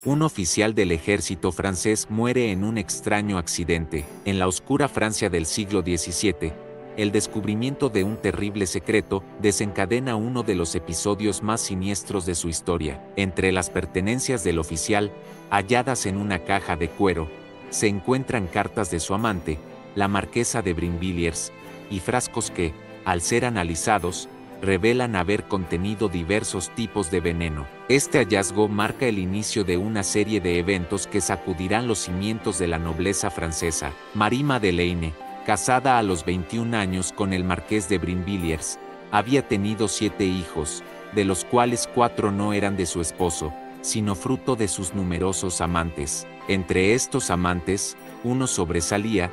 Un oficial del ejército francés muere en un extraño accidente. En la oscura Francia del siglo XVII, el descubrimiento de un terrible secreto desencadena uno de los episodios más siniestros de su historia. Entre las pertenencias del oficial, halladas en una caja de cuero, se encuentran cartas de su amante, la marquesa de Brinvilliers, y frascos que, al ser analizados, revelan haber contenido diversos tipos de veneno. Este hallazgo marca el inicio de una serie de eventos que sacudirán los cimientos de la nobleza francesa. Marie Madeleine, casada a los 21 años con el marqués de Brinvilliers, había tenido 7 hijos, de los cuales 4 no eran de su esposo, sino fruto de sus numerosos amantes. Entre estos amantes, uno sobresalía: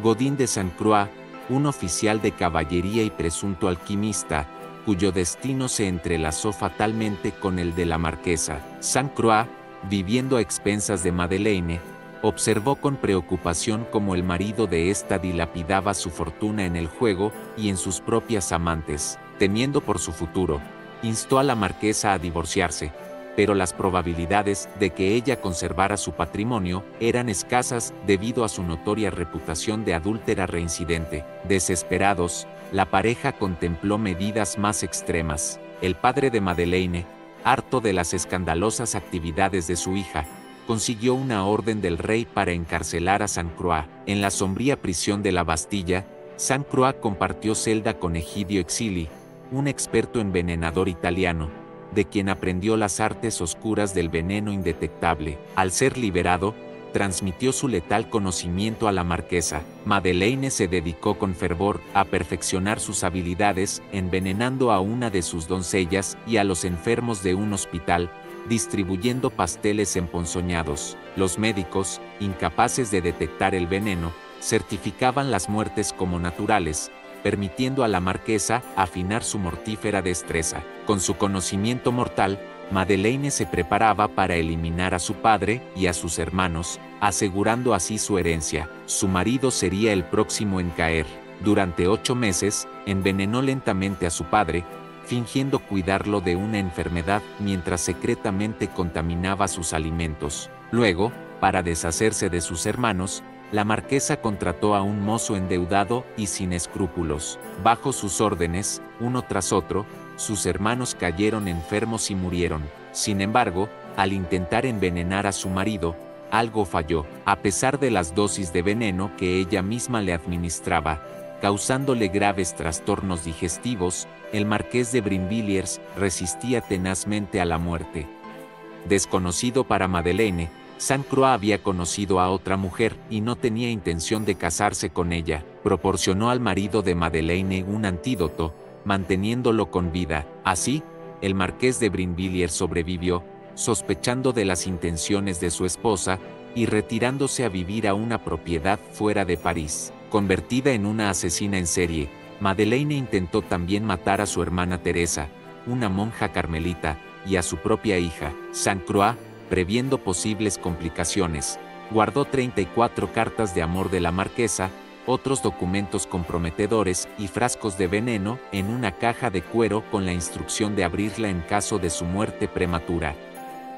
Godin de Sainte-Croix, un oficial de caballería y presunto alquimista, cuyo destino se entrelazó fatalmente con el de la marquesa. Sainte-Croix, viviendo a expensas de Madeleine, observó con preocupación cómo el marido de ésta dilapidaba su fortuna en el juego y en sus propias amantes. Temiendo por su futuro, instó a la marquesa a divorciarse, pero las probabilidades de que ella conservara su patrimonio eran escasas debido a su notoria reputación de adúltera reincidente. Desesperados, la pareja contempló medidas más extremas. El padre de Madeleine, harto de las escandalosas actividades de su hija, consiguió una orden del rey para encarcelar a Sainte-Croix. En la sombría prisión de la Bastilla, Sainte-Croix compartió celda con Egidio Exili, un experto envenenador italiano, de quien aprendió las artes oscuras del veneno indetectable. Al ser liberado, transmitió su letal conocimiento a la marquesa. Madeleine se dedicó con fervor a perfeccionar sus habilidades, envenenando a una de sus doncellas y a los enfermos de un hospital, distribuyendo pasteles emponzoñados. Los médicos, incapaces de detectar el veneno, certificaban las muertes como naturales, permitiendo a la marquesa afinar su mortífera destreza. Con su conocimiento mortal, Madeleine se preparaba para eliminar a su padre y a sus hermanos, asegurando así su herencia. Su marido sería el próximo en caer. Durante 8 meses, envenenó lentamente a su padre, fingiendo cuidarlo de una enfermedad mientras secretamente contaminaba sus alimentos. Luego, para deshacerse de sus hermanos, la marquesa contrató a un mozo endeudado y sin escrúpulos. Bajo sus órdenes, uno tras otro, sus hermanos cayeron enfermos y murieron. Sin embargo, al intentar envenenar a su marido, algo falló. A pesar de las dosis de veneno que ella misma le administraba, causándole graves trastornos digestivos, el marqués de Brinvilliers resistía tenazmente a la muerte. Desconocido para Madeleine, Sainte-Croix había conocido a otra mujer y no tenía intención de casarse con ella. Proporcionó al marido de Madeleine un antídoto, manteniéndolo con vida. Así, el marqués de Brinvilliers sobrevivió, sospechando de las intenciones de su esposa, y retirándose a vivir a una propiedad fuera de París. Convertida en una asesina en serie, Madeleine intentó también matar a su hermana Teresa, una monja carmelita, y a su propia hija. Sainte-Croix, previendo posibles complicaciones, guardó 34 cartas de amor de la marquesa, otros documentos comprometedores y frascos de veneno en una caja de cuero con la instrucción de abrirla en caso de su muerte prematura.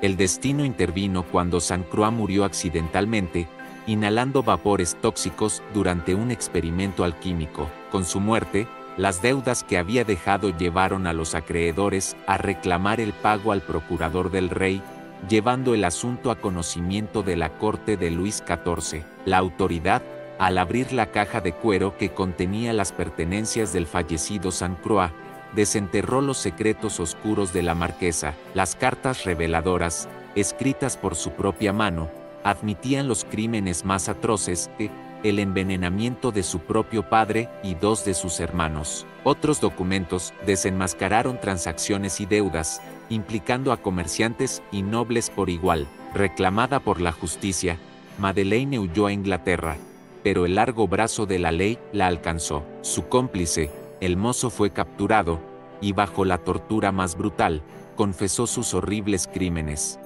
El destino intervino cuando Sainte-Croix murió accidentalmente, inhalando vapores tóxicos durante un experimento alquímico. Con su muerte, las deudas que había dejado llevaron a los acreedores a reclamar el pago al procurador del rey, llevando el asunto a conocimiento de la corte de Luis XIV. La autoridad, al abrir la caja de cuero que contenía las pertenencias del fallecido Sainte-Croix, desenterró los secretos oscuros de la marquesa. Las cartas reveladoras, escritas por su propia mano, admitían los crímenes más atroces, el envenenamiento de su propio padre y 2 de sus hermanos. Otros documentos desenmascararon transacciones y deudas, implicando a comerciantes y nobles por igual. Reclamada por la justicia, Madeleine huyó a Inglaterra, pero el largo brazo de la ley la alcanzó. Su cómplice, el mozo, fue capturado, y bajo la tortura más brutal, confesó sus horribles crímenes.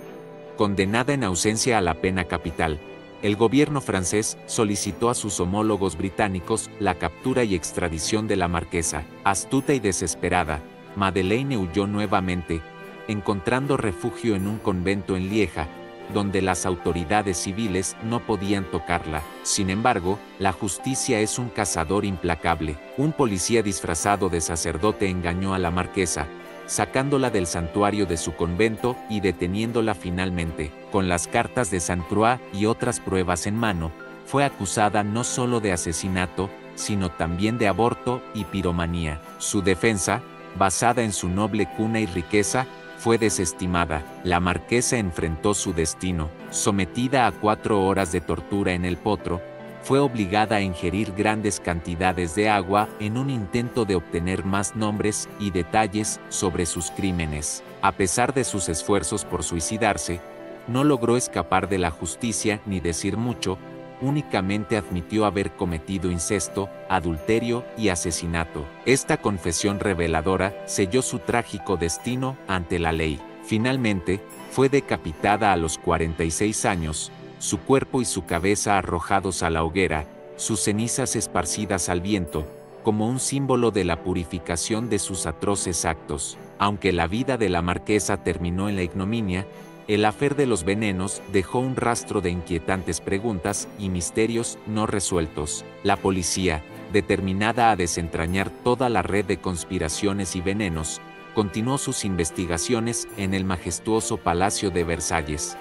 Condenada en ausencia a la pena capital, el gobierno francés solicitó a sus homólogos británicos la captura y extradición de la marquesa. Astuta y desesperada, Madeleine huyó nuevamente, encontrando refugio en un convento en Lieja, donde las autoridades civiles no podían tocarla. Sin embargo, la justicia es un cazador implacable. Un policía disfrazado de sacerdote engañó a la marquesa, sacándola del santuario de su convento y deteniéndola finalmente. Con las cartas de Sainte Croix y otras pruebas en mano, fue acusada no solo de asesinato, sino también de aborto y piromanía. Su defensa, basada en su noble cuna y riqueza, fue desestimada. La marquesa enfrentó su destino. Sometida a 4 horas de tortura en el potro, fue obligada a ingerir grandes cantidades de agua en un intento de obtener más nombres y detalles sobre sus crímenes. A pesar de sus esfuerzos por suicidarse, no logró escapar de la justicia ni decir mucho, únicamente admitió haber cometido incesto, adulterio y asesinato. Esta confesión reveladora selló su trágico destino ante la ley. Finalmente, fue decapitada a los 46 años, su cuerpo y su cabeza arrojados a la hoguera, sus cenizas esparcidas al viento, como un símbolo de la purificación de sus atroces actos. Aunque la vida de la marquesa terminó en la ignominia, el afer de los venenos dejó un rastro de inquietantes preguntas y misterios no resueltos. La policía, determinada a desentrañar toda la red de conspiraciones y venenos, continuó sus investigaciones en el majestuoso Palacio de Versalles.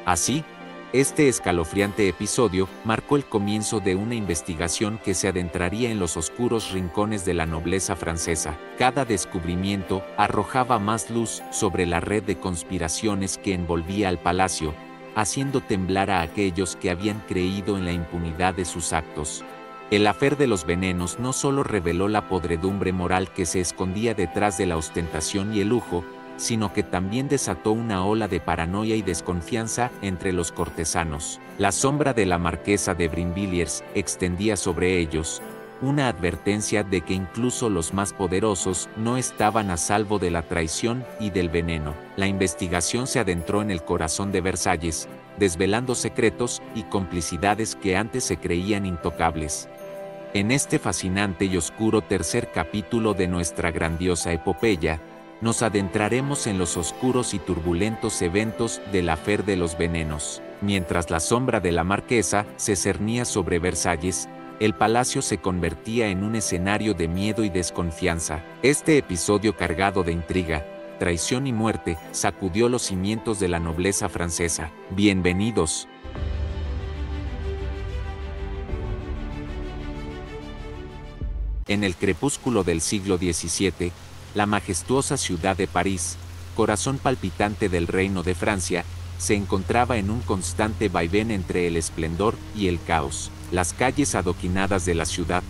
Así, este escalofriante episodio marcó el comienzo de una investigación que se adentraría en los oscuros rincones de la nobleza francesa. Cada descubrimiento arrojaba más luz sobre la red de conspiraciones que envolvía al palacio, haciendo temblar a aquellos que habían creído en la impunidad de sus actos. El afer de los venenos no solo reveló la podredumbre moral que se escondía detrás de la ostentación y el lujo, sino que también desató una ola de paranoia y desconfianza entre los cortesanos. La sombra de la marquesa de Brinvilliers extendía sobre ellos una advertencia de que incluso los más poderosos no estaban a salvo de la traición y del veneno. La investigación se adentró en el corazón de Versalles, desvelando secretos y complicidades que antes se creían intocables. En este fascinante y oscuro tercer capítulo de nuestra grandiosa epopeya, nos adentraremos en los oscuros y turbulentos eventos del afer de los venenos. Mientras la sombra de la marquesa se cernía sobre Versalles, el palacio se convertía en un escenario de miedo y desconfianza. Este episodio cargado de intriga, traición y muerte sacudió los cimientos de la nobleza francesa. Bienvenidos. En el crepúsculo del siglo XVII, la majestuosa ciudad de París, corazón palpitante del Reino de Francia, se encontraba en un constante vaivén entre el esplendor y el caos. Las calles adoquinadas de la ciudad,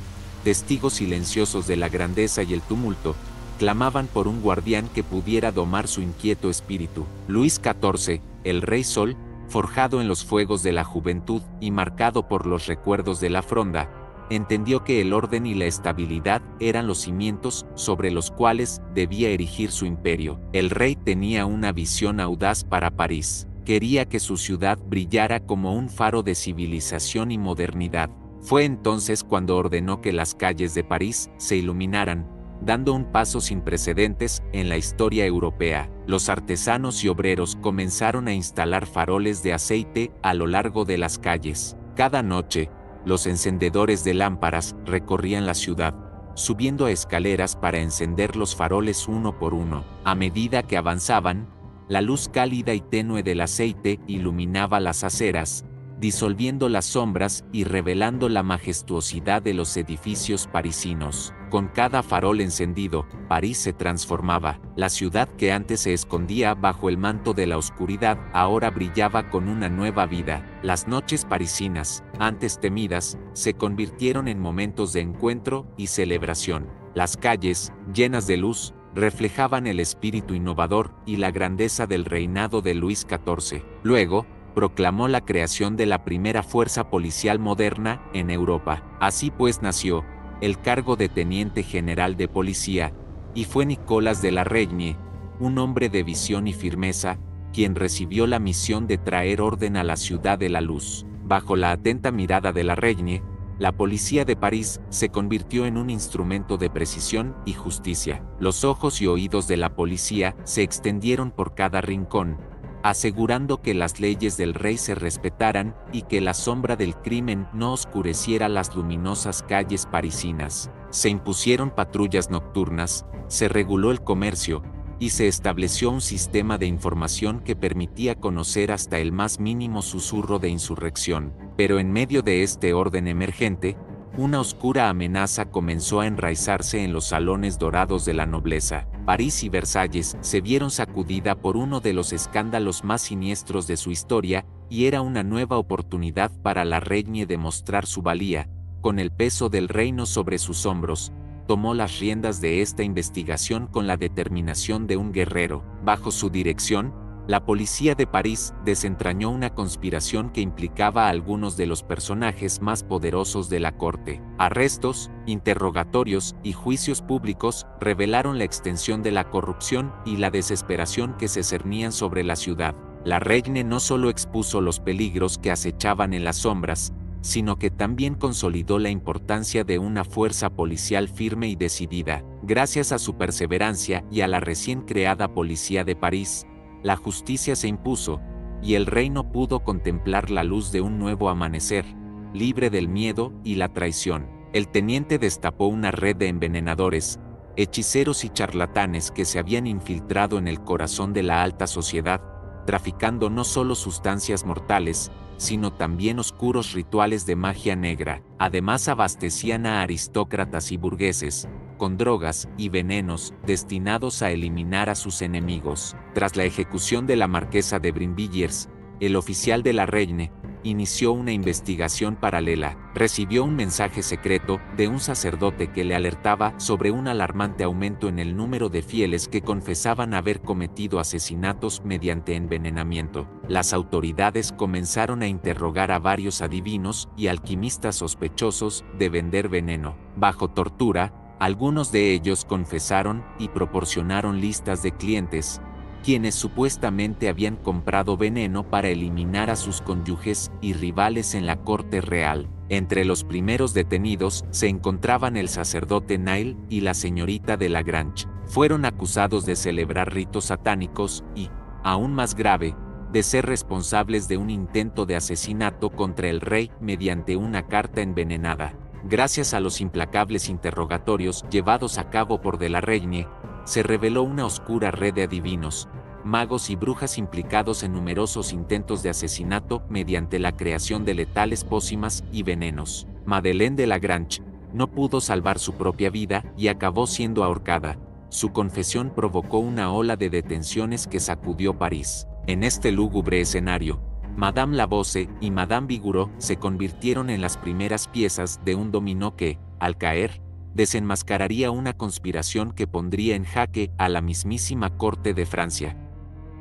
testigos silenciosos de la grandeza y el tumulto, clamaban por un guardián que pudiera domar su inquieto espíritu. Luis XIV, el Rey Sol, forjado en los fuegos de la juventud y marcado por los recuerdos de la Fronda, entendió que el orden y la estabilidad eran los cimientos sobre los cuales debía erigir su imperio. El rey tenía una visión audaz para París. Quería que su ciudad brillara como un faro de civilización y modernidad. Fue entonces cuando ordenó que las calles de París se iluminaran, dando un paso sin precedentes en la historia europea. Los artesanos y obreros comenzaron a instalar faroles de aceite a lo largo de las calles. Cada noche, los encendedores de lámparas recorrían la ciudad, subiendo a escaleras para encender los faroles uno por uno. A medida que avanzaban, la luz cálida y tenue del aceite iluminaba las aceras, disolviendo las sombras y revelando la majestuosidad de los edificios parisinos. Con cada farol encendido, París se transformaba. La ciudad que antes se escondía bajo el manto de la oscuridad, ahora brillaba con una nueva vida. Las noches parisinas, antes temidas, se convirtieron en momentos de encuentro y celebración. Las calles, llenas de luz, reflejaban el espíritu innovador y la grandeza del reinado de Luis XIV. Luego, proclamó la creación de la primera fuerza policial moderna en Europa. Así pues nació el cargo de teniente general de policía, y fue Nicolas de la Reynie, un hombre de visión y firmeza, quien recibió la misión de traer orden a la ciudad de la luz. Bajo la atenta mirada de la Reynie, la policía de París se convirtió en un instrumento de precisión y justicia. Los ojos y oídos de la policía se extendieron por cada rincón, asegurando que las leyes del rey se respetaran y que la sombra del crimen no oscureciera las luminosas calles parisinas. Se impusieron patrullas nocturnas, se reguló el comercio, y se estableció un sistema de información que permitía conocer hasta el más mínimo susurro de insurrección. Pero en medio de este orden emergente, una oscura amenaza comenzó a enraizarse en los salones dorados de la nobleza. París y Versalles se vieron sacudida por uno de los escándalos más siniestros de su historia, y era una nueva oportunidad para la reina de mostrar su valía. Con el peso del reino sobre sus hombros, tomó las riendas de esta investigación con la determinación de un guerrero. Bajo su dirección, la policía de París desentrañó una conspiración que implicaba a algunos de los personajes más poderosos de la corte. Arrestos, interrogatorios y juicios públicos revelaron la extensión de la corrupción y la desesperación que se cernían sobre la ciudad. La reina no solo expuso los peligros que acechaban en las sombras, sino que también consolidó la importancia de una fuerza policial firme y decidida. Gracias a su perseverancia y a la recién creada Policía de París, la justicia se impuso, y el reino pudo contemplar la luz de un nuevo amanecer, libre del miedo y la traición. El teniente destapó una red de envenenadores, hechiceros y charlatanes que se habían infiltrado en el corazón de la alta sociedad, traficando no solo sustancias mortales, sino también oscuros rituales de magia negra. Además abastecían a aristócratas y burgueses, con drogas y venenos destinados a eliminar a sus enemigos. Tras la ejecución de la marquesa de Brinvilliers, el oficial de la reina inició una investigación paralela. Recibió un mensaje secreto de un sacerdote que le alertaba sobre un alarmante aumento en el número de fieles que confesaban haber cometido asesinatos mediante envenenamiento. Las autoridades comenzaron a interrogar a varios adivinos y alquimistas sospechosos de vender veneno. Bajo tortura, algunos de ellos confesaron y proporcionaron listas de clientes, quienes supuestamente habían comprado veneno para eliminar a sus cónyuges y rivales en la corte real. Entre los primeros detenidos se encontraban el sacerdote Nile y la señorita de Lagrange. Fueron acusados de celebrar ritos satánicos y, aún más grave, de ser responsables de un intento de asesinato contra el rey mediante una carta envenenada. Gracias a los implacables interrogatorios llevados a cabo por de la Reine, se reveló una oscura red de adivinos, magos y brujas implicados en numerosos intentos de asesinato mediante la creación de letales pócimas y venenos. Madeleine de Lagrange no pudo salvar su propia vida y acabó siendo ahorcada. Su confesión provocó una ola de detenciones que sacudió París. En este lúgubre escenario, Madame Lavoisier y Madame Vigoureux se convirtieron en las primeras piezas de un dominó que, al caer, desenmascararía una conspiración que pondría en jaque a la mismísima corte de Francia.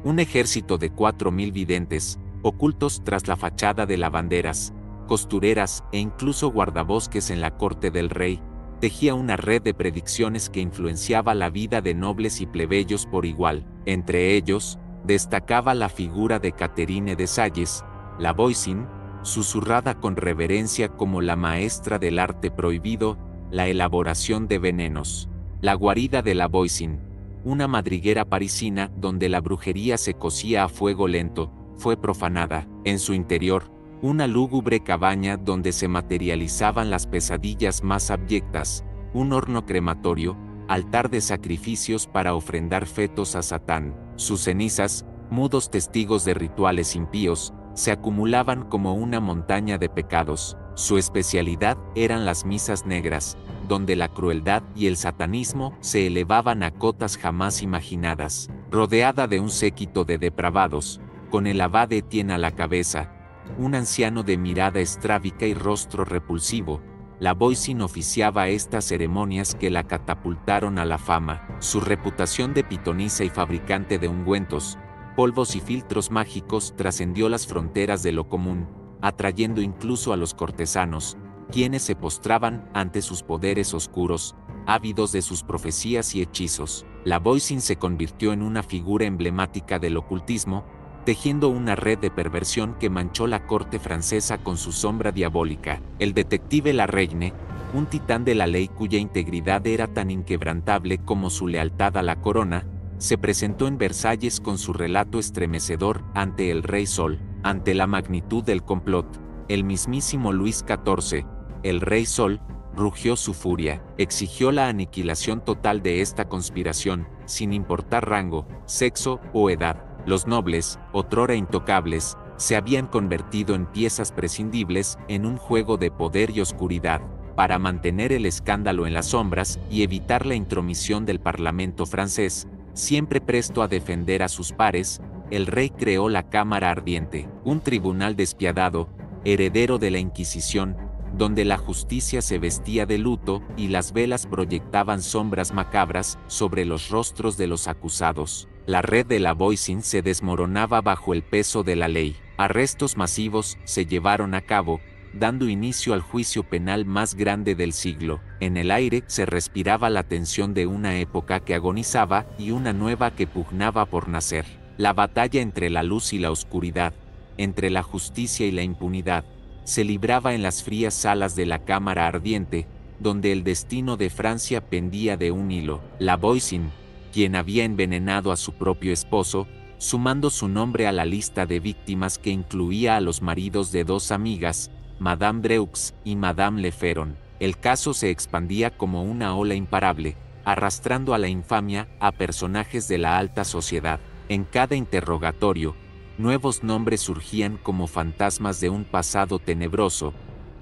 Un ejército de 4.000 videntes, ocultos tras la fachada de lavanderas, costureras e incluso guardabosques en la corte del rey, tejía una red de predicciones que influenciaba la vida de nobles y plebeyos por igual. Entre ellos, destacaba la figura de Catherine de Salles, la Voisin, susurrada con reverencia como la maestra del arte prohibido, la elaboración de venenos. La guarida de la Voisin, una madriguera parisina donde la brujería se cocía a fuego lento, fue profanada. En su interior, una lúgubre cabaña donde se materializaban las pesadillas más abyectas, un horno crematorio, altar de sacrificios para ofrendar fetos a Satán. Sus cenizas, mudos testigos de rituales impíos, se acumulaban como una montaña de pecados. Su especialidad eran las misas negras, donde la crueldad y el satanismo se elevaban a cotas jamás imaginadas. Rodeada de un séquito de depravados, con el abade Etienne a la cabeza, un anciano de mirada estrábica y rostro repulsivo, la Voisin oficiaba estas ceremonias que la catapultaron a la fama. Su reputación de pitonisa y fabricante de ungüentos, polvos y filtros mágicos trascendió las fronteras de lo común, atrayendo incluso a los cortesanos, quienes se postraban ante sus poderes oscuros, ávidos de sus profecías y hechizos. La Voisin se convirtió en una figura emblemática del ocultismo, tejiendo una red de perversión que manchó la corte francesa con su sombra diabólica. El detective La Reine, un titán de la ley cuya integridad era tan inquebrantable como su lealtad a la corona, se presentó en Versalles con su relato estremecedor ante el Rey Sol. Ante la magnitud del complot, el mismísimo Luis XIV, el Rey Sol, rugió su furia, exigió la aniquilación total de esta conspiración, sin importar rango, sexo o edad. Los nobles, otrora intocables, se habían convertido en piezas prescindibles en un juego de poder y oscuridad. Para mantener el escándalo en las sombras y evitar la intromisión del Parlamento francés, siempre presto a defender a sus pares, el rey creó la Cámara Ardiente, un tribunal despiadado, heredero de la Inquisición, donde la justicia se vestía de luto y las velas proyectaban sombras macabras sobre los rostros de los acusados. La red de la Voisin se desmoronaba bajo el peso de la ley. Arrestos masivos se llevaron a cabo, dando inicio al juicio penal más grande del siglo. En el aire se respiraba la tensión de una época que agonizaba y una nueva que pugnaba por nacer. La batalla entre la luz y la oscuridad, entre la justicia y la impunidad, se libraba en las frías salas de la Cámara Ardiente, donde el destino de Francia pendía de un hilo. La Voisin, quien había envenenado a su propio esposo, sumando su nombre a la lista de víctimas que incluía a los maridos de dos amigas, Madame Dreux y Madame Le Feron. El caso se expandía como una ola imparable, arrastrando a la infamia a personajes de la alta sociedad. En cada interrogatorio, nuevos nombres surgían como fantasmas de un pasado tenebroso: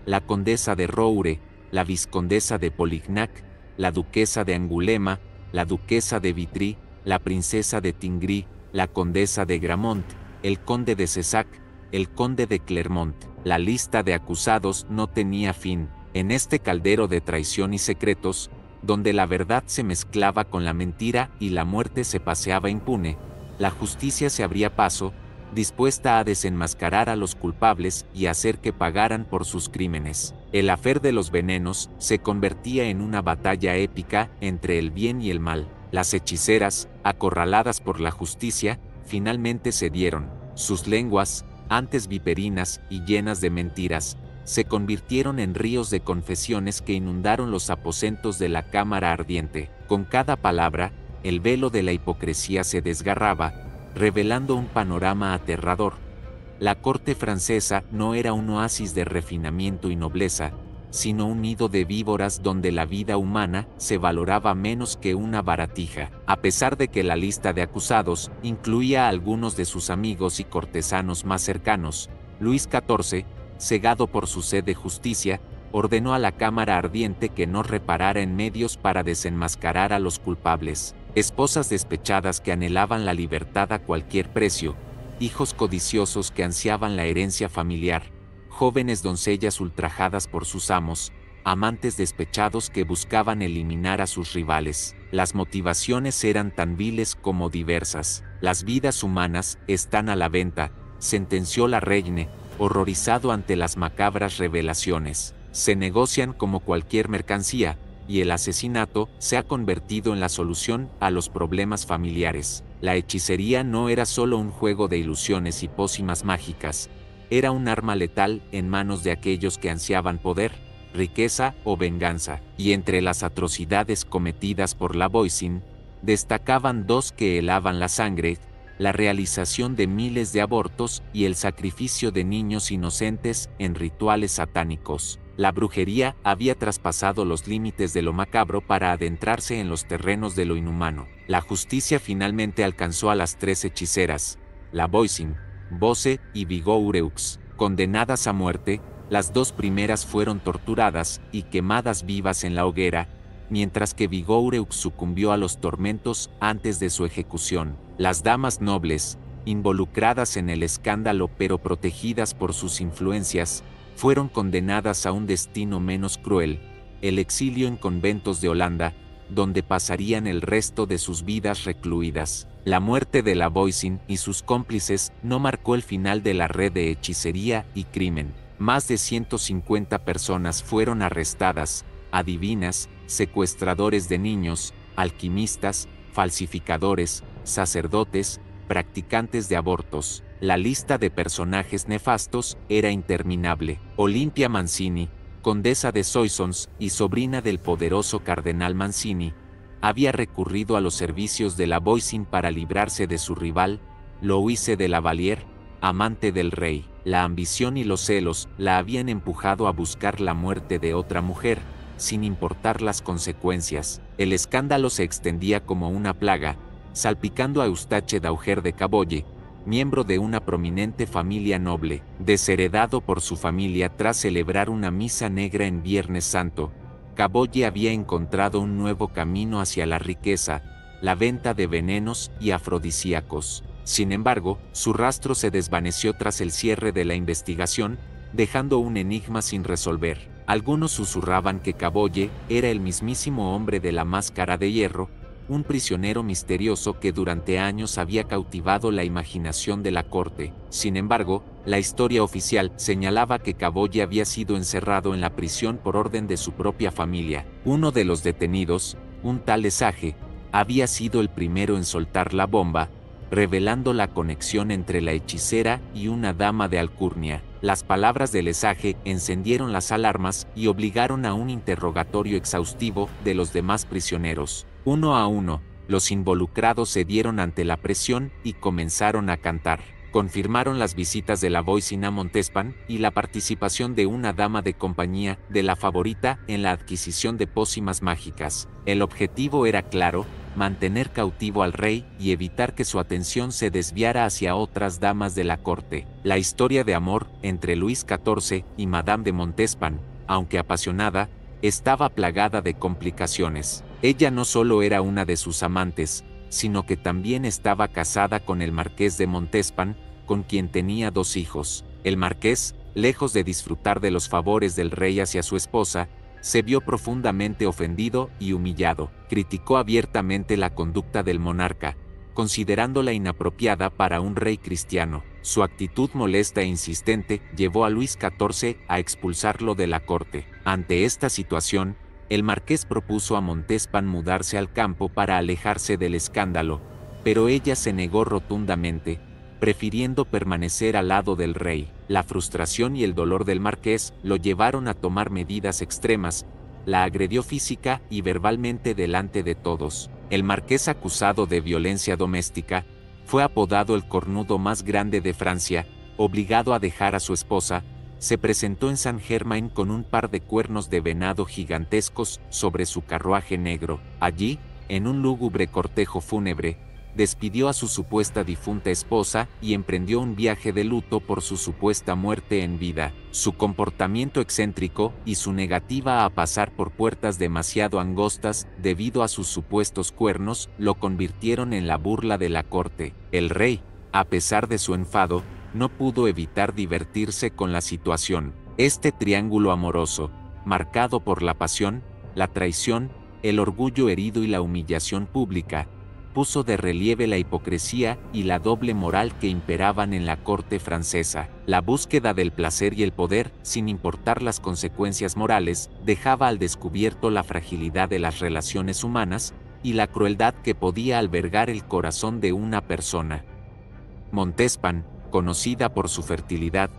la condesa de Roure, la vizcondesa de Polignac, la duquesa de Angulema, la duquesa de Vitry, la princesa de Tingry, la condesa de Gramont, el conde de Cessac, el conde de Clermont. La lista de acusados no tenía fin. En este caldero de traición y secretos, donde la verdad se mezclaba con la mentira y la muerte se paseaba impune, la justicia se abría paso, dispuesta a desenmascarar a los culpables y hacer que pagaran por sus crímenes. El afer de los venenos se convertía en una batalla épica entre el bien y el mal. Las hechiceras, acorraladas por la justicia, finalmente cedieron. Sus lenguas, antes viperinas y llenas de mentiras, se convirtieron en ríos de confesiones que inundaron los aposentos de la Cámara Ardiente. Con cada palabra, el velo de la hipocresía se desgarraba, revelando un panorama aterrador. La corte francesa no era un oasis de refinamiento y nobleza, sino un nido de víboras donde la vida humana se valoraba menos que una baratija. A pesar de que la lista de acusados incluía a algunos de sus amigos y cortesanos más cercanos, Luis XIV, cegado por su sed de justicia, ordenó a la Cámara Ardiente que no reparara en medios para desenmascarar a los culpables. Esposas despechadas que anhelaban la libertad a cualquier precio, hijos codiciosos que ansiaban la herencia familiar, jóvenes doncellas ultrajadas por sus amos, amantes despechados que buscaban eliminar a sus rivales. Las motivaciones eran tan viles como diversas. Las vidas humanas están a la venta, sentenció la Reine, horrorizado ante las macabras revelaciones. Se negocian como cualquier mercancía, y el asesinato se ha convertido en la solución a los problemas familiares. La hechicería no era solo un juego de ilusiones y pócimas mágicas, era un arma letal en manos de aquellos que ansiaban poder, riqueza o venganza. Y entre las atrocidades cometidas por la Voisin, destacaban dos que helaban la sangre: la realización de miles de abortos y el sacrificio de niños inocentes en rituales satánicos. La brujería había traspasado los límites de lo macabro para adentrarse en los terrenos de lo inhumano. La justicia finalmente alcanzó a las tres hechiceras, la Voisin, Bosse y Vigoureux. Condenadas a muerte, las dos primeras fueron torturadas y quemadas vivas en la hoguera, mientras que Vigoureux sucumbió a los tormentos antes de su ejecución. Las damas nobles, involucradas en el escándalo pero protegidas por sus influencias, fueron condenadas a un destino menos cruel, el exilio en conventos de Holanda, donde pasarían el resto de sus vidas recluidas. La muerte de la Voisin y sus cómplices no marcó el final de la red de hechicería y crimen. Más de 150 personas fueron arrestadas: adivinas, secuestradores de niños, alquimistas, falsificadores, sacerdotes, practicantes de abortos. La lista de personajes nefastos era interminable. Olimpia Mancini, condesa de Soissons y sobrina del poderoso cardenal Mancini, había recurrido a los servicios de la Voisin para librarse de su rival, Louise de la Vallière, amante del rey. La ambición y los celos la habían empujado a buscar la muerte de otra mujer, sin importar las consecuencias. El escándalo se extendía como una plaga, salpicando a Eustache d'Auger de Cabolle, miembro de una prominente familia noble, desheredado por su familia tras celebrar una misa negra en Viernes Santo. Cabolle había encontrado un nuevo camino hacia la riqueza, la venta de venenos y afrodisíacos. Sin embargo, su rastro se desvaneció tras el cierre de la investigación, dejando un enigma sin resolver. Algunos susurraban que Cabolle era el mismísimo hombre de la máscara de hierro, un prisionero misterioso que durante años había cautivado la imaginación de la corte. Sin embargo, la historia oficial señalaba que Cabolle había sido encerrado en la prisión por orden de su propia familia. Uno de los detenidos, un tal Lesage, había sido el primero en soltar la bomba, revelando la conexión entre la hechicera y una dama de alcurnia. Las palabras de Lesage encendieron las alarmas y obligaron a un interrogatorio exhaustivo de los demás prisioneros. Uno a uno, los involucrados cedieron ante la presión y comenzaron a cantar. Confirmaron las visitas de la Voisin a Montespan y la participación de una dama de compañía de la favorita en la adquisición de pócimas mágicas. El objetivo era claro: mantener cautivo al rey y evitar que su atención se desviara hacia otras damas de la corte. La historia de amor entre Luis XIV y Madame de Montespan, aunque apasionada, estaba plagada de complicaciones. Ella no solo era una de sus amantes, sino que también estaba casada con el marqués de Montespan, con quien tenía 2 hijos. El marqués, lejos de disfrutar de los favores del rey hacia su esposa, se vio profundamente ofendido y humillado. Criticó abiertamente la conducta del monarca, considerándola inapropiada para un rey cristiano. Su actitud molesta e insistente llevó a Luis XIV a expulsarlo de la corte. Ante esta situación, el marqués propuso a Montespan mudarse al campo para alejarse del escándalo, pero ella se negó rotundamente, prefiriendo permanecer al lado del rey. La frustración y el dolor del marqués lo llevaron a tomar medidas extremas. La agredió física y verbalmente delante de todos. El marqués, acusado de violencia doméstica, fue apodado el cornudo más grande de Francia. Obligado a dejar a su esposa, se presentó en Saint-Germain con un par de cuernos de venado gigantescos sobre su carruaje negro. Allí, en un lúgubre cortejo fúnebre, despidió a su supuesta difunta esposa y emprendió un viaje de luto por su supuesta muerte en vida. Su comportamiento excéntrico y su negativa a pasar por puertas demasiado angostas debido a sus supuestos cuernos lo convirtieron en la burla de la corte. El rey, a pesar de su enfado, no pudo evitar divertirse con la situación. Este triángulo amoroso, marcado por la pasión, la traición, el orgullo herido y la humillación pública, puso de relieve la hipocresía y la doble moral que imperaban en la corte francesa. La búsqueda del placer y el poder, sin importar las consecuencias morales, dejaba al descubierto la fragilidad de las relaciones humanas y la crueldad que podía albergar el corazón de una persona. Montespan, conocida por su fertilidad,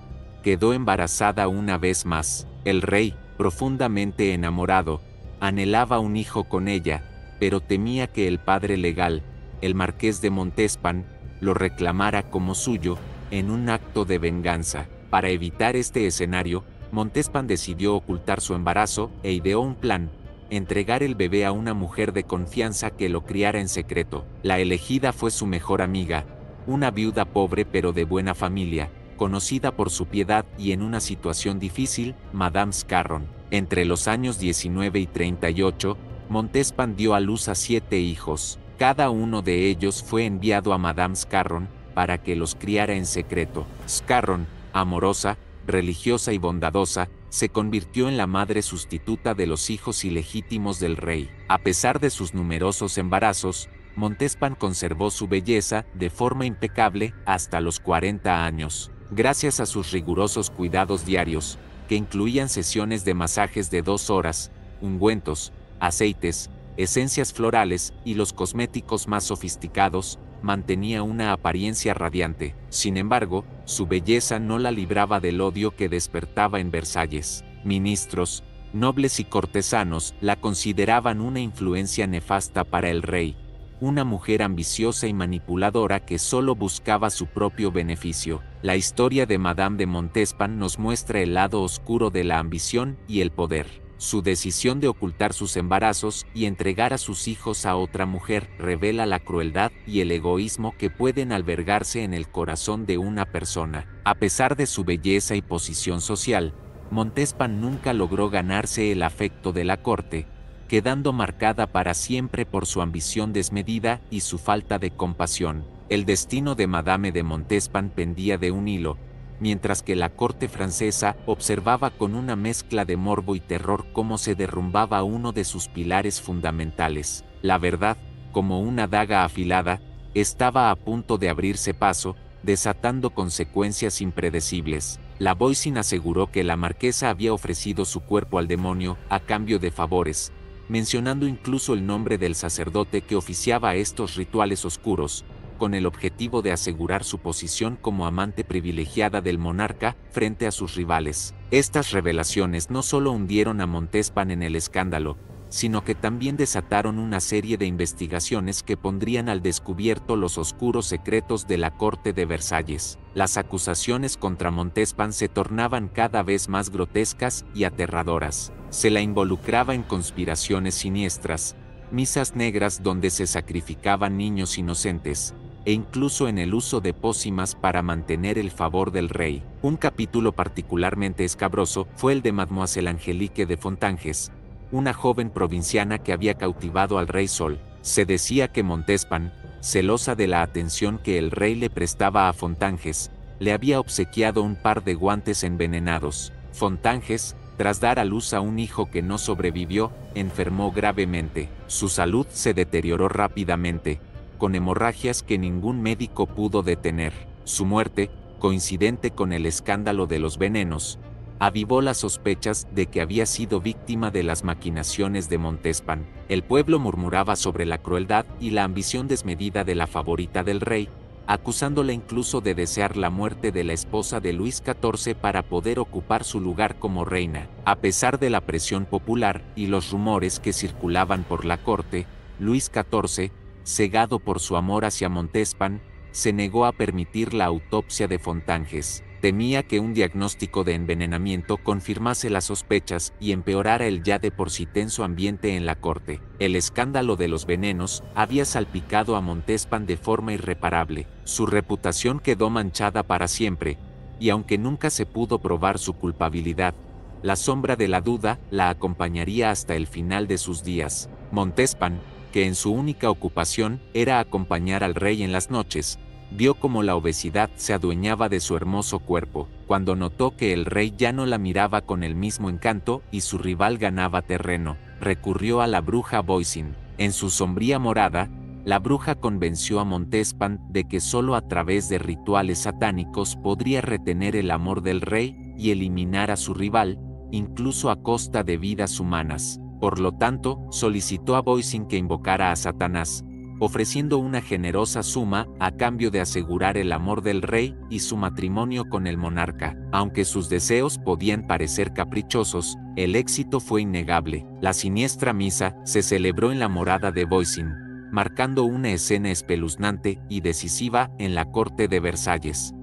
quedó embarazada una vez más. El rey, profundamente enamorado, anhelaba un hijo con ella, pero temía que el padre legal, el marqués de Montespan, lo reclamara como suyo, en un acto de venganza. Para evitar este escenario, Montespan decidió ocultar su embarazo e ideó un plan: entregar el bebé a una mujer de confianza que lo criara en secreto. La elegida fue su mejor amiga, una viuda pobre pero de buena familia, conocida por su piedad y en una situación difícil, Madame Scarron. Entre los años 19 y 38, Montespan dio a luz a 7 hijos. Cada uno de ellos fue enviado a Madame Scarron para que los criara en secreto. Scarron, amorosa, religiosa y bondadosa, se convirtió en la madre sustituta de los hijos ilegítimos del rey. A pesar de sus numerosos embarazos, Montespan conservó su belleza de forma impecable hasta los 40 años. Gracias a sus rigurosos cuidados diarios, que incluían sesiones de masajes de 2 horas, ungüentos, aceites, esencias florales y los cosméticos más sofisticados, mantenía una apariencia radiante. Sin embargo, su belleza no la libraba del odio que despertaba en Versalles. Ministros, Nobles y cortesanos la consideraban una influencia nefasta para el rey, una mujer ambiciosa y manipuladora que solo buscaba su propio beneficio. La historia de Madame de Montespan nos muestra el lado oscuro de la ambición y el poder. Su decisión de ocultar sus embarazos y entregar a sus hijos a otra mujer revela la crueldad y el egoísmo que pueden albergarse en el corazón de una persona. A pesar de su belleza y posición social, Montespan nunca logró ganarse el afecto de la corte, quedando marcada para siempre por su ambición desmedida y su falta de compasión. El destino de Madame de Montespan pendía de un hilo, mientras que la corte francesa observaba con una mezcla de morbo y terror cómo se derrumbaba uno de sus pilares fundamentales. La verdad, como una daga afilada, estaba a punto de abrirse paso, desatando consecuencias impredecibles. La Voisin aseguró que la marquesa había ofrecido su cuerpo al demonio a cambio de favores, mencionando incluso el nombre del sacerdote que oficiaba estos rituales oscuros, con el objetivo de asegurar su posición como amante privilegiada del monarca frente a sus rivales. Estas revelaciones no solo hundieron a Montespan en el escándalo, sino que también desataron una serie de investigaciones que pondrían al descubierto los oscuros secretos de la corte de Versalles. Las acusaciones contra Montespan se tornaban cada vez más grotescas y aterradoras. Se la involucraba en conspiraciones siniestras, misas negras donde se sacrificaban niños inocentes, e incluso en el uso de pócimas para mantener el favor del rey. Un capítulo particularmente escabroso fue el de Mademoiselle Angélique de Fontanges, una joven provinciana que había cautivado al rey Sol. Se decía que Montespan, celosa de la atención que el rey le prestaba a Fontanges, le había obsequiado un par de guantes envenenados. Fontanges, tras dar a luz a un hijo que no sobrevivió, enfermó gravemente. Su salud se deterioró rápidamente, con hemorragias que ningún médico pudo detener. Su muerte, coincidente con el escándalo de los venenos, avivó las sospechas de que había sido víctima de las maquinaciones de Montespan. El pueblo murmuraba sobre la crueldad y la ambición desmedida de la favorita del rey, acusándola incluso de desear la muerte de la esposa de Luis XIV para poder ocupar su lugar como reina. A pesar de la presión popular y los rumores que circulaban por la corte, Luis XIV, cegado por su amor hacia Montespan, se negó a permitir la autopsia de Fontanges. Temía que un diagnóstico de envenenamiento confirmase las sospechas y empeorara el ya de por sí tenso ambiente en la corte. El escándalo de los venenos había salpicado a Montespan de forma irreparable. Su reputación quedó manchada para siempre, y aunque nunca se pudo probar su culpabilidad, la sombra de la duda la acompañaría hasta el final de sus días. Montespan, que en su única ocupación era acompañar al rey en las noches, vio cómo la obesidad se adueñaba de su hermoso cuerpo. Cuando notó que el rey ya no la miraba con el mismo encanto y su rival ganaba terreno, recurrió a la bruja Voisin. En su sombría morada, la bruja convenció a Montespan de que solo a través de rituales satánicos podría retener el amor del rey y eliminar a su rival, incluso a costa de vidas humanas. Por lo tanto, solicitó a Voisin que invocara a Satanás, ofreciendo una generosa suma a cambio de asegurar el amor del rey y su matrimonio con el monarca. Aunque sus deseos podían parecer caprichosos, el éxito fue innegable. La siniestra misa se celebró en la morada de Voisin, marcando una escena espeluznante y decisiva en la corte de Versalles.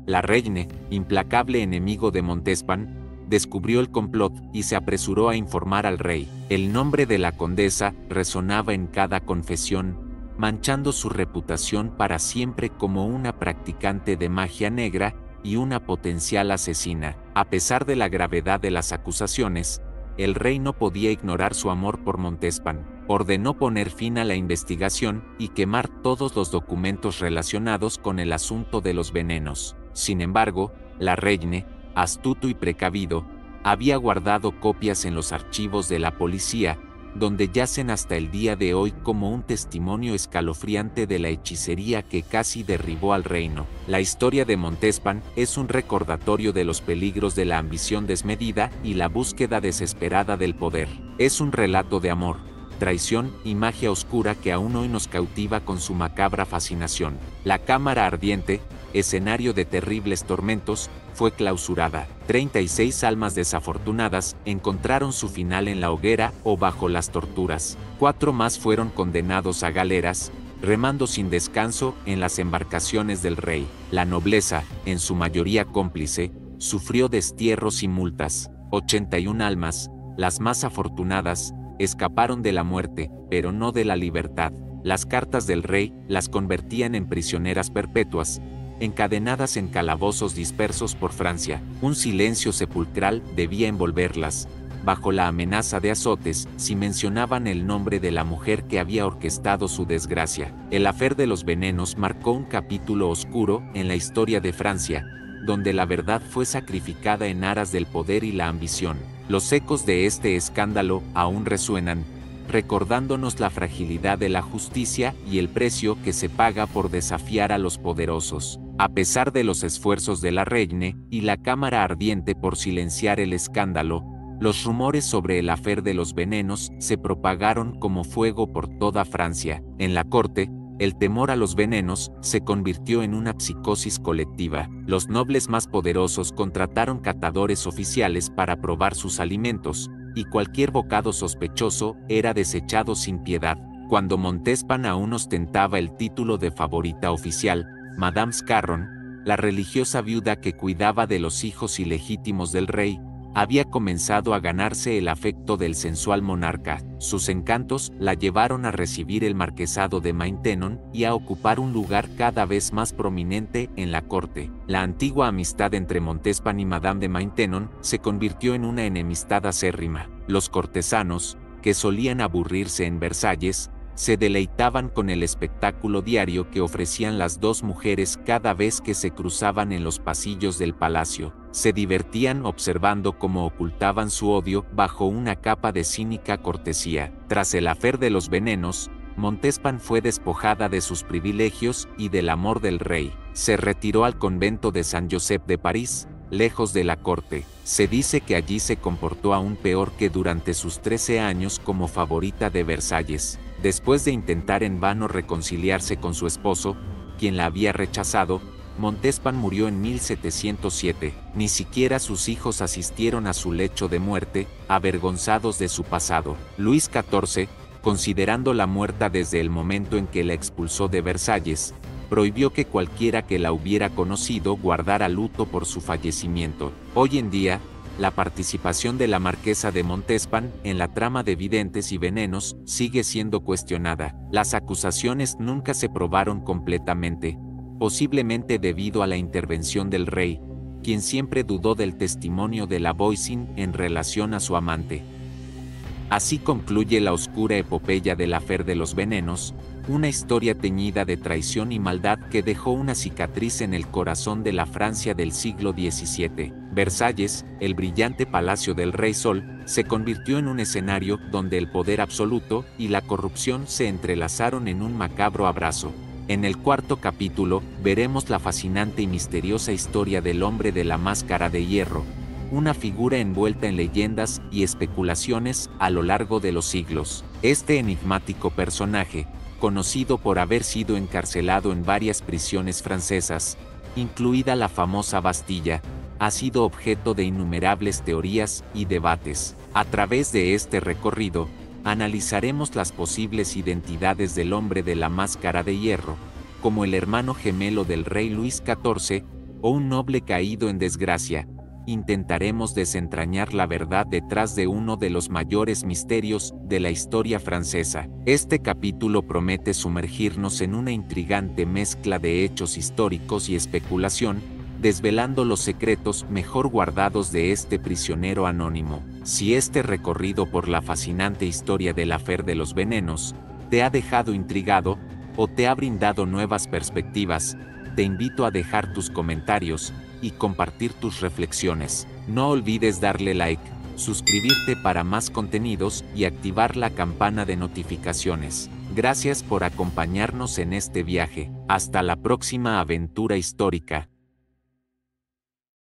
La reine, implacable enemigo de Montespan, descubrió el complot y se apresuró a informar al rey. El nombre de la condesa resonaba en cada confesión, manchando su reputación para siempre como una practicante de magia negra y una potencial asesina. A pesar de la gravedad de las acusaciones, el rey no podía ignorar su amor por Montespan. Ordenó poner fin a la investigación y quemar todos los documentos relacionados con el asunto de los venenos. Sin embargo, la reine, astuto y precavido, había guardado copias en los archivos de la policía, donde yacen hasta el día de hoy como un testimonio escalofriante de la hechicería que casi derribó al reino. La historia de Montespan es un recordatorio de los peligros de la ambición desmedida y la búsqueda desesperada del poder. Es un relato de amor, traición y magia oscura que aún hoy nos cautiva con su macabra fascinación. La cámara ardiente, escenario de terribles tormentos, fue clausurada. 36 almas desafortunadas encontraron su final en la hoguera o bajo las torturas. 4 más fueron condenados a galeras, remando sin descanso en las embarcaciones del rey. La nobleza, en su mayoría cómplice, sufrió destierros y multas. 81 almas, las más afortunadas, escaparon de la muerte, pero no de la libertad. Las cartas del rey las convertían en prisioneras perpetuas, encadenadas en calabozos dispersos por Francia. Un silencio sepulcral debía envolverlas, bajo la amenaza de azotes, si mencionaban el nombre de la mujer que había orquestado su desgracia. El afer de los venenos marcó un capítulo oscuro en la historia de Francia, donde la verdad fue sacrificada en aras del poder y la ambición. Los ecos de este escándalo aún resuenan, recordándonos la fragilidad de la justicia y el precio que se paga por desafiar a los poderosos. A pesar de los esfuerzos de la reine y la Cámara ardiente por silenciar el escándalo, los rumores sobre el afer de los venenos se propagaron como fuego por toda Francia. En la corte, el temor a los venenos se convirtió en una psicosis colectiva. Los nobles más poderosos contrataron catadores oficiales para probar sus alimentos, y cualquier bocado sospechoso era desechado sin piedad. Cuando Montespan aún ostentaba el título de favorita oficial, Madame Scarron, la religiosa viuda que cuidaba de los hijos ilegítimos del rey, había comenzado a ganarse el afecto del sensual monarca. Sus encantos la llevaron a recibir el marquesado de Maintenon y a ocupar un lugar cada vez más prominente en la corte. La antigua amistad entre Montespan y Madame de Maintenon se convirtió en una enemistad acérrima. Los cortesanos, que solían aburrirse en Versalles, se deleitaban con el espectáculo diario que ofrecían las dos mujeres cada vez que se cruzaban en los pasillos del palacio. Se divertían observando cómo ocultaban su odio bajo una capa de cínica cortesía. Tras el afer de los venenos, Montespan fue despojada de sus privilegios y del amor del rey. Se retiró al convento de San Josep de París, lejos de la corte. Se dice que allí se comportó aún peor que durante sus 13 años como favorita de Versalles. Después de intentar en vano reconciliarse con su esposo, quien la había rechazado, Montespan murió en 1707. Ni siquiera sus hijos asistieron a su lecho de muerte, avergonzados de su pasado. Luis XIV, considerándola muerta desde el momento en que la expulsó de Versalles, prohibió que cualquiera que la hubiera conocido guardara luto por su fallecimiento. Hoy en día, la participación de la marquesa de Montespan en la trama de videntes y venenos sigue siendo cuestionada. Las acusaciones nunca se probaron completamente, posiblemente debido a la intervención del rey, quien siempre dudó del testimonio de la Voisin en relación a su amante. Así concluye la oscura epopeya del afer de los venenos, una historia teñida de traición y maldad que dejó una cicatriz en el corazón de la Francia del siglo XVII. Versalles, el brillante palacio del Rey Sol, se convirtió en un escenario donde el poder absoluto y la corrupción se entrelazaron en un macabro abrazo. En el cuarto capítulo, veremos la fascinante y misteriosa historia del hombre de la máscara de hierro, una figura envuelta en leyendas y especulaciones a lo largo de los siglos. Este enigmático personaje, conocido por haber sido encarcelado en varias prisiones francesas, incluida la famosa Bastilla, ha sido objeto de innumerables teorías y debates. A través de este recorrido, analizaremos las posibles identidades del hombre de la máscara de hierro, como el hermano gemelo del rey Luis XIV o un noble caído en desgracia. Intentaremos desentrañar la verdad detrás de uno de los mayores misterios de la historia francesa. Este capítulo promete sumergirnos en una intrigante mezcla de hechos históricos y especulación, desvelando los secretos mejor guardados de este prisionero anónimo. Si este recorrido por la fascinante historia del afer de los venenos te ha dejado intrigado o te ha brindado nuevas perspectivas, te invito a dejar tus comentarios y compartir tus reflexiones. No olvides darle like, suscribirte para más contenidos y activar la campana de notificaciones. Gracias por acompañarnos en este viaje. Hasta la próxima aventura histórica.